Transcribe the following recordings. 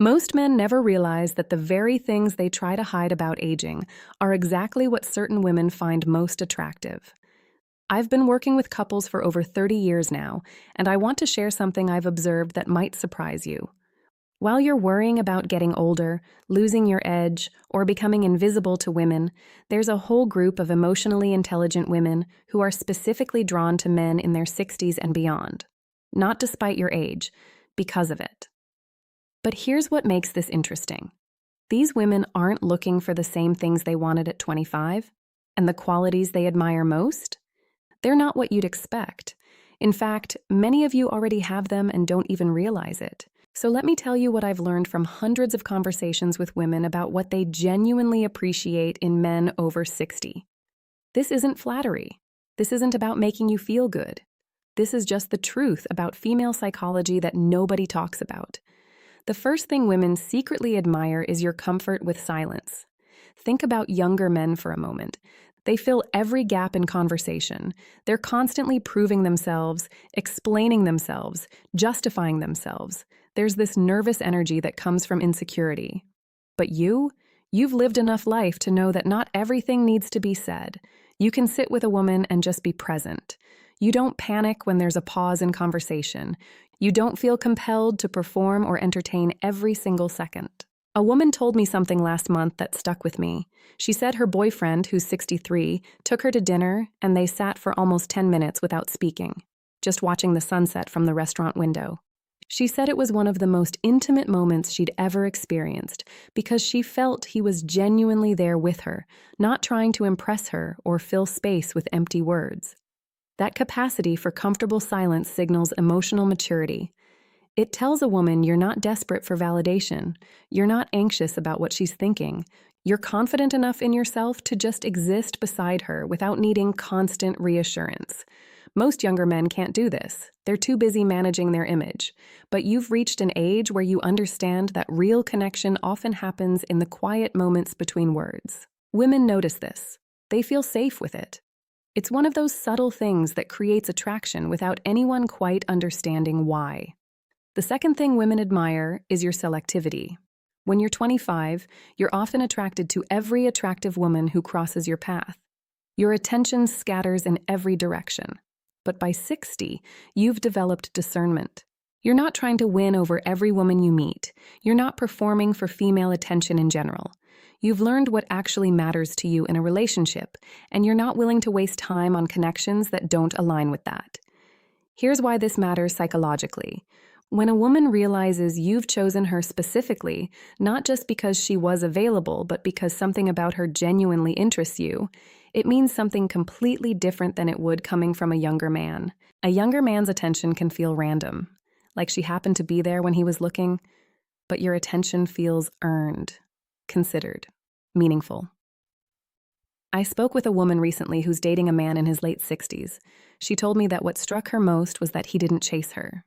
Most men never realize that the very things they try to hide about aging are exactly what certain women find most attractive. I've been working with couples for over 30 years now, and I want to share something I've observed that might surprise you. While you're worrying about getting older, losing your edge, or becoming invisible to women, there's a whole group of emotionally intelligent women who are specifically drawn to men in their 60s and beyond. Not despite your age, because of it. But here's what makes this interesting. These women aren't looking for the same things they wanted at 25, and the qualities they admire most. They're not what you'd expect. In fact, many of you already have them and don't even realize it. So let me tell you what I've learned from hundreds of conversations with women about what they genuinely appreciate in men over 60. This isn't flattery. This isn't about making you feel good. This is just the truth about female psychology that nobody talks about. The first thing women secretly admire is your comfort with silence. Think about younger men for a moment. They fill every gap in conversation. They're constantly proving themselves, explaining themselves, justifying themselves. There's this nervous energy that comes from insecurity. But you've lived enough life to know that not everything needs to be said. You can sit with a woman and just be present. You don't panic when there's a pause in conversation. You don't feel compelled to perform or entertain every single second. A woman told me something last month that stuck with me. She said her boyfriend, who's 63, took her to dinner and they sat for almost 10 minutes without speaking, just watching the sunset from the restaurant window. She said it was one of the most intimate moments she'd ever experienced because she felt he was genuinely there with her, not trying to impress her or fill space with empty words. That capacity for comfortable silence signals emotional maturity. It tells a woman you're not desperate for validation. You're not anxious about what she's thinking. You're confident enough in yourself to just exist beside her without needing constant reassurance. Most younger men can't do this. They're too busy managing their image. But you've reached an age where you understand that real connection often happens in the quiet moments between words. Women notice this. They feel safe with it. It's one of those subtle things that creates attraction without anyone quite understanding why. The second thing women admire is your selectivity. When you're 25, you're often attracted to every attractive woman who crosses your path. Your attention scatters in every direction. But by 60, you've developed discernment. You're not trying to win over every woman you meet. You're not performing for female attention in general. You've learned what actually matters to you in a relationship, and you're not willing to waste time on connections that don't align with that. Here's why this matters psychologically. When a woman realizes you've chosen her specifically, not just because she was available, but because something about her genuinely interests you, it means something completely different than it would coming from a younger man. A younger man's attention can feel random, like she happened to be there when he was looking, but your attention feels earned, considered, meaningful. I spoke with a woman recently who's dating a man in his late 60s. She told me that what struck her most was that he didn't chase her.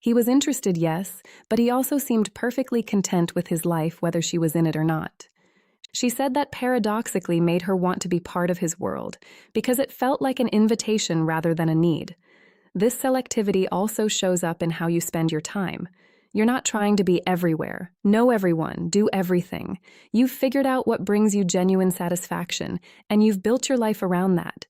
He was interested, yes, but he also seemed perfectly content with his life whether she was in it or not. She said that paradoxically made her want to be part of his world because it felt like an invitation rather than a need. This selectivity also shows up in how you spend your time. You're not trying to be everywhere, know everyone, do everything. You've figured out what brings you genuine satisfaction, and you've built your life around that.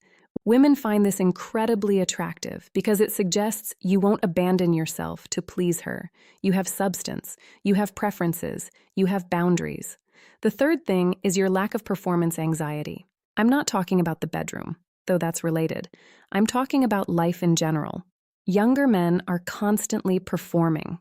Women find this incredibly attractive because it suggests you won't abandon yourself to please her. You have substance, you have preferences, you have boundaries. The third thing is your lack of performance anxiety. I'm not talking about the bedroom, though that's related. I'm talking about life in general. Younger men are constantly performing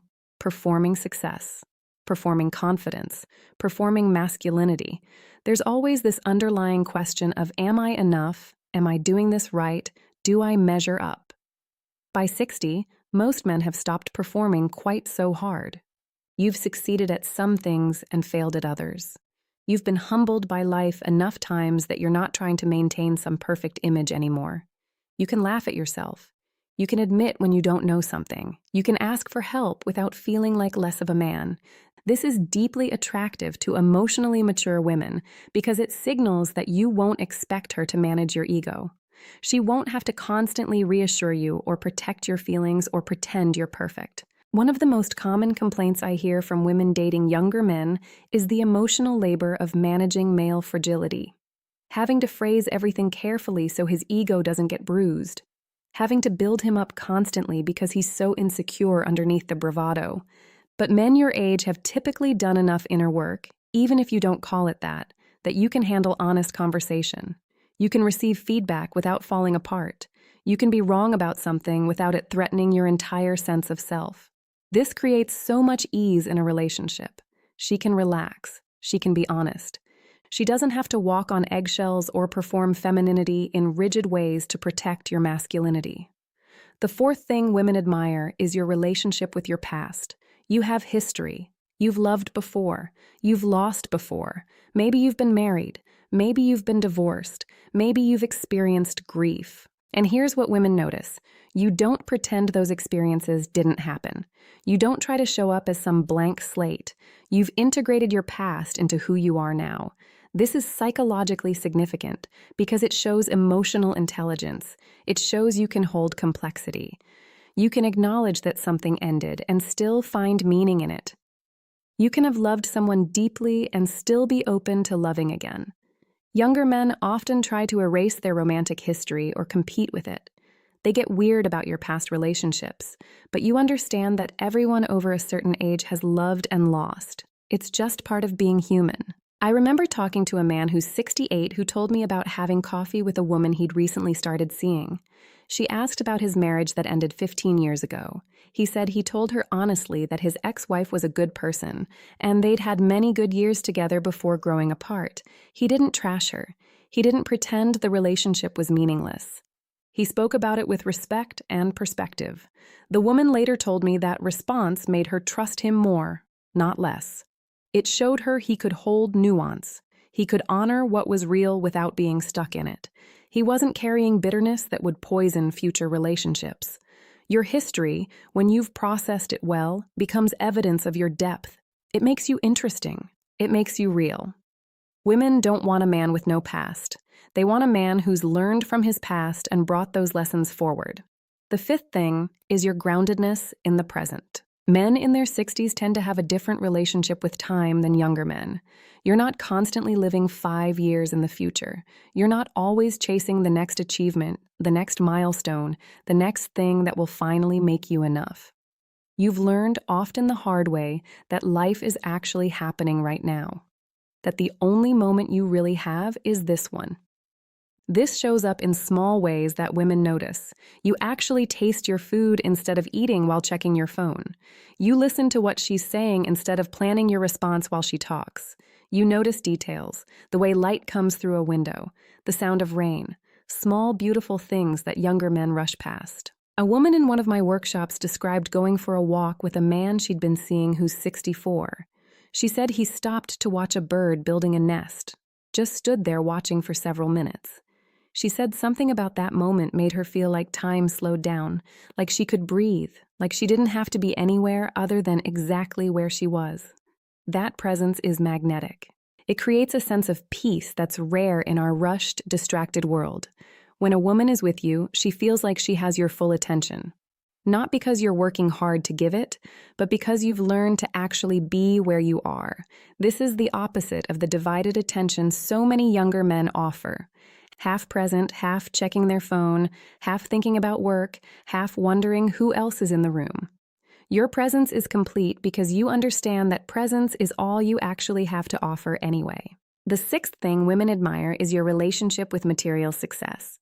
success, performing confidence, performing masculinity. There's always this underlying question of, am I enough? Am I doing this right? Do I measure up? By 60, most men have stopped performing quite so hard. You've succeeded at some things and failed at others. You've been humbled by life enough times that you're not trying to maintain some perfect image anymore. You can laugh at yourself. You can admit when you don't know something. You can ask for help without feeling like less of a man. This is deeply attractive to emotionally mature women because it signals that you won't expect her to manage your ego. She won't have to constantly reassure you or protect your feelings or pretend you're perfect. One of the most common complaints I hear from women dating younger men is the emotional labor of managing male fragility. Having to phrase everything carefully so his ego doesn't get bruised. Having to build him up constantly because he's so insecure underneath the bravado. But men your age have typically done enough inner work, even if you don't call it that you can handle honest conversation. You can receive feedback without falling apart. You can be wrong about something without it threatening your entire sense of self. This creates so much ease in a relationship. She can relax. She can be honest. She doesn't have to walk on eggshells or perform femininity in rigid ways to protect your masculinity. The fourth thing women admire is your relationship with your past. You have history. You've loved before. You've lost before. Maybe you've been married. Maybe you've been divorced. Maybe you've experienced grief. And here's what women notice. You don't pretend those experiences didn't happen. You don't try to show up as some blank slate. You've integrated your past into who you are now. This is psychologically significant because it shows emotional intelligence. It shows you can hold complexity. You can acknowledge that something ended and still find meaning in it. You can have loved someone deeply and still be open to loving again. Younger men often try to erase their romantic history or compete with it. They get weird about your past relationships, but you understand that everyone over a certain age has loved and lost. It's just part of being human. I remember talking to a man who's 68 who told me about having coffee with a woman he'd recently started seeing. She asked about his marriage that ended 15 years ago. He said he told her honestly that his ex-wife was a good person, and they'd had many good years together before growing apart. He didn't trash her. He didn't pretend the relationship was meaningless. He spoke about it with respect and perspective. The woman later told me that response made her trust him more, not less. It showed her he could hold nuance. He could honor what was real without being stuck in it. He wasn't carrying bitterness that would poison future relationships. Your history, when you've processed it well, becomes evidence of your depth. It makes you interesting. It makes you real. Women don't want a man with no past. They want a man who's learned from his past and brought those lessons forward. The fifth thing is your groundedness in the present. Men in their 60s tend to have a different relationship with time than younger men. You're not constantly living 5 years in the future. You're not always chasing the next achievement, the next milestone, the next thing that will finally make you enough. You've learned, often the hard way, that life is actually happening right now. That the only moment you really have is this one. This shows up in small ways that women notice. You actually taste your food instead of eating while checking your phone. You listen to what she's saying instead of planning your response while she talks. You notice details, the way light comes through a window, the sound of rain, small, beautiful things that younger men rush past. A woman in one of my workshops described going for a walk with a man she'd been seeing who's 64. She said he stopped to watch a bird building a nest, just stood there watching for several minutes. She said something about that moment made her feel like time slowed down, like she could breathe, like she didn't have to be anywhere other than exactly where she was. That presence is magnetic. It creates a sense of peace that's rare in our rushed, distracted world. When a woman is with you, she feels like she has your full attention. Not because you're working hard to give it, but because you've learned to actually be where you are. This is the opposite of the divided attention so many younger men offer. Half present, half checking their phone, half thinking about work, half wondering who else is in the room. Your presence is complete because you understand that presence is all you actually have to offer anyway. The sixth thing women admire is your relationship with material success.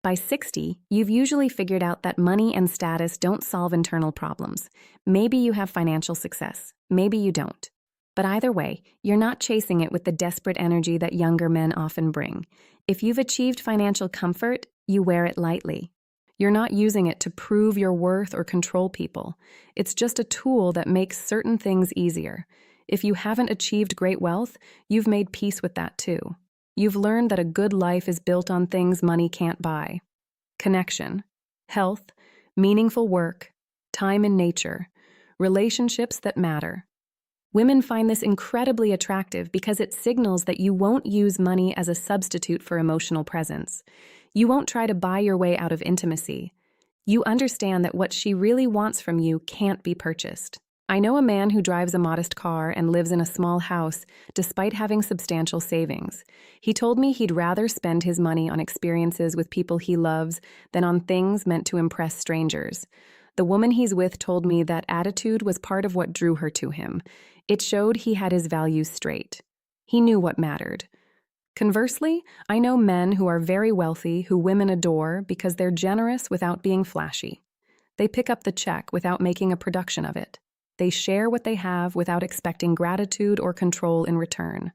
By 60, you've usually figured out that money and status don't solve internal problems. Maybe you have financial success, maybe you don't. But either way, you're not chasing it with the desperate energy that younger men often bring. If you've achieved financial comfort, you wear it lightly. You're not using it to prove your worth or control people. It's just a tool that makes certain things easier. If you haven't achieved great wealth, you've made peace with that too. You've learned that a good life is built on things money can't buy. Connection, health, meaningful work, time in nature, relationships that matter. Women find this incredibly attractive because it signals that you won't use money as a substitute for emotional presence. You won't try to buy your way out of intimacy. You understand that what she really wants from you can't be purchased. I know a man who drives a modest car and lives in a small house despite having substantial savings. He told me he'd rather spend his money on experiences with people he loves than on things meant to impress strangers. The woman he's with told me that attitude was part of what drew her to him. It showed he had his values straight. He knew what mattered. Conversely, I know men who are very wealthy who women adore because they're generous without being flashy. They pick up the check without making a production of it. They share what they have without expecting gratitude or control in return.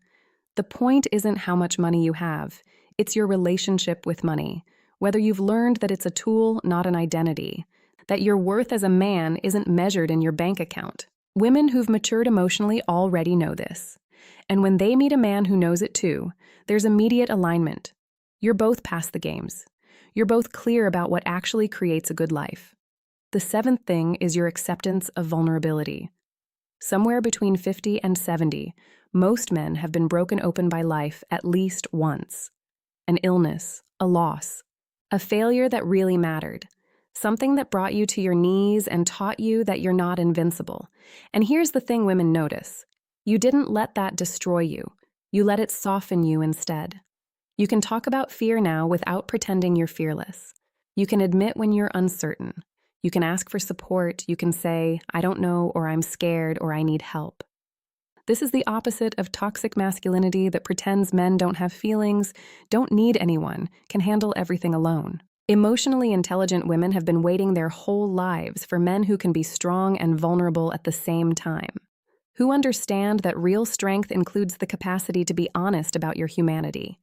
The point isn't how much money you have. It's your relationship with money. Whether you've learned that it's a tool, not an identity. That your worth as a man isn't measured in your bank account. Women who've matured emotionally already know this. And when they meet a man who knows it too, there's immediate alignment. You're both past the games. You're both clear about what actually creates a good life. The seventh thing is your acceptance of vulnerability. Somewhere between 50 and 70, most men have been broken open by life at least once. An illness, a loss, a failure that really mattered. Something that brought you to your knees and taught you that you're not invincible. And here's the thing women notice. You didn't let that destroy you. You let it soften you instead. You can talk about fear now without pretending you're fearless. You can admit when you're uncertain. You can ask for support. You can say, I don't know, or I'm scared, or I need help. This is the opposite of toxic masculinity that pretends men don't have feelings, don't need anyone, can handle everything alone. Emotionally intelligent women have been waiting their whole lives for men who can be strong and vulnerable at the same time. Who understand that real strength includes the capacity to be honest about your humanity.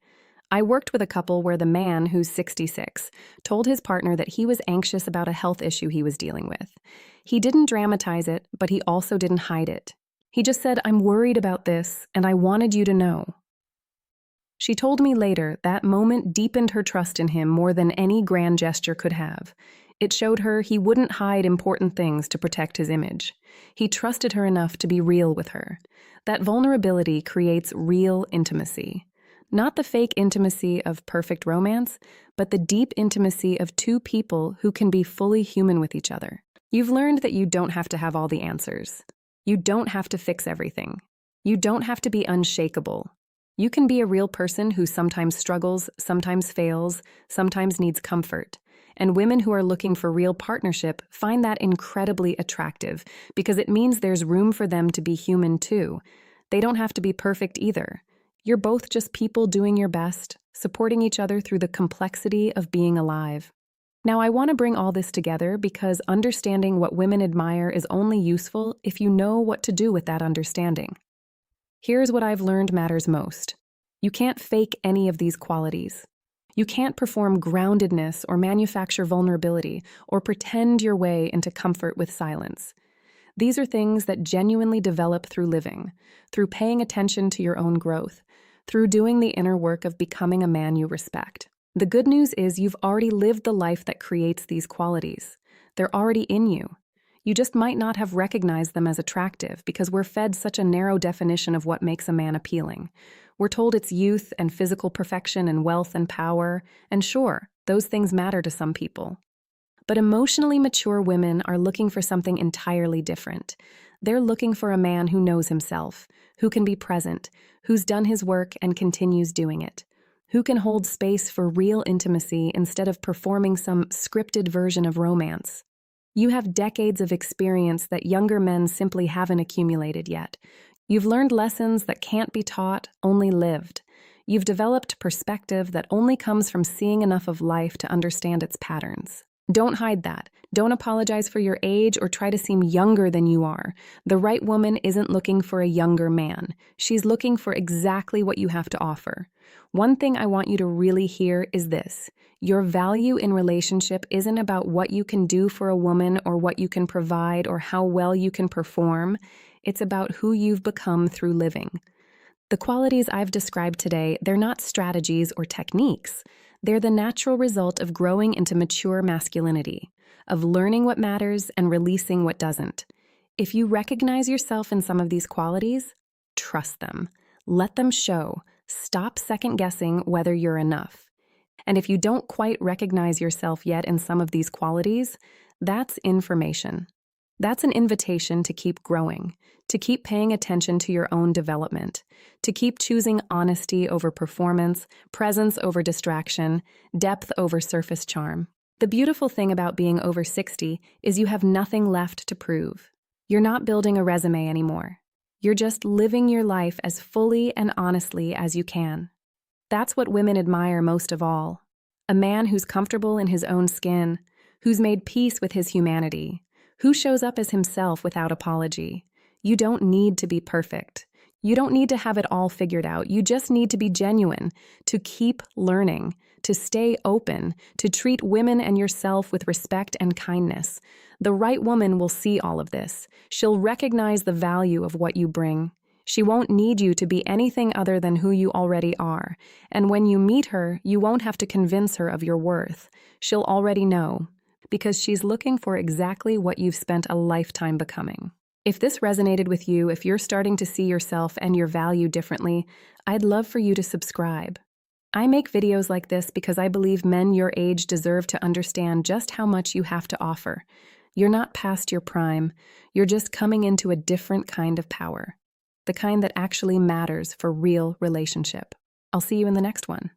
I worked with a couple where the man, who's 66, told his partner that he was anxious about a health issue he was dealing with. He didn't dramatize it, but he also didn't hide it. He just said, I'm worried about this, and I wanted you to know. She told me later that moment deepened her trust in him more than any grand gesture could have. It showed her he wouldn't hide important things to protect his image. He trusted her enough to be real with her. That vulnerability creates real intimacy. Not the fake intimacy of perfect romance, but the deep intimacy of two people who can be fully human with each other. You've learned that you don't have to have all the answers. You don't have to fix everything. You don't have to be unshakable. You can be a real person who sometimes struggles, sometimes fails, sometimes needs comfort. And women who are looking for real partnership find that incredibly attractive because it means there's room for them to be human too. They don't have to be perfect either. You're both just people doing your best, supporting each other through the complexity of being alive. Now, I want to bring all this together because understanding what women admire is only useful if you know what to do with that understanding. Here's what I've learned matters most. You can't fake any of these qualities. You can't perform groundedness or manufacture vulnerability or pretend your way into comfort with silence. These are things that genuinely develop through living, through paying attention to your own growth, through doing the inner work of becoming a man you respect. The good news is you've already lived the life that creates these qualities. They're already in you. You just might not have recognized them as attractive because we're fed such a narrow definition of what makes a man appealing. We're told it's youth and physical perfection and wealth and power, and sure, those things matter to some people. But emotionally mature women are looking for something entirely different. They're looking for a man who knows himself, who can be present, who's done his work and continues doing it, who can hold space for real intimacy instead of performing some scripted version of romance. You have decades of experience that younger men simply haven't accumulated yet. You've learned lessons that can't be taught, only lived. You've developed perspective that only comes from seeing enough of life to understand its patterns. Don't hide that. Don't apologize for your age or try to seem younger than you are. The right woman isn't looking for a younger man. She's looking for exactly what you have to offer. One thing I want you to really hear is this. Your value in relationship isn't about what you can do for a woman or what you can provide or how well you can perform. It's about who you've become through living. The qualities I've described today, they're not strategies or techniques. They're the natural result of growing into mature masculinity, of learning what matters and releasing what doesn't. If you recognize yourself in some of these qualities, trust them. Let them show. Stop second-guessing whether you're enough. And if you don't quite recognize yourself yet in some of these qualities, that's information. That's an invitation to keep growing, to keep paying attention to your own development, to keep choosing honesty over performance, presence over distraction, depth over surface charm. The beautiful thing about being over 60 is you have nothing left to prove. You're not building a resume anymore. You're just living your life as fully and honestly as you can. That's what women admire most of all. A man who's comfortable in his own skin, who's made peace with his humanity, who shows up as himself without apology. You don't need to be perfect. You don't need to have it all figured out. You just need to be genuine, to keep learning, to stay open, to treat women and yourself with respect and kindness. The right woman will see all of this. She'll recognize the value of what you bring. She won't need you to be anything other than who you already are. And when you meet her, you won't have to convince her of your worth. She'll already know, because she's looking for exactly what you've spent a lifetime becoming. If this resonated with you, if you're starting to see yourself and your value differently, I'd love for you to subscribe. I make videos like this because I believe men your age deserve to understand just how much you have to offer. You're not past your prime. You're just coming into a different kind of power. The kind that actually matters for real relationship. I'll see you in the next one.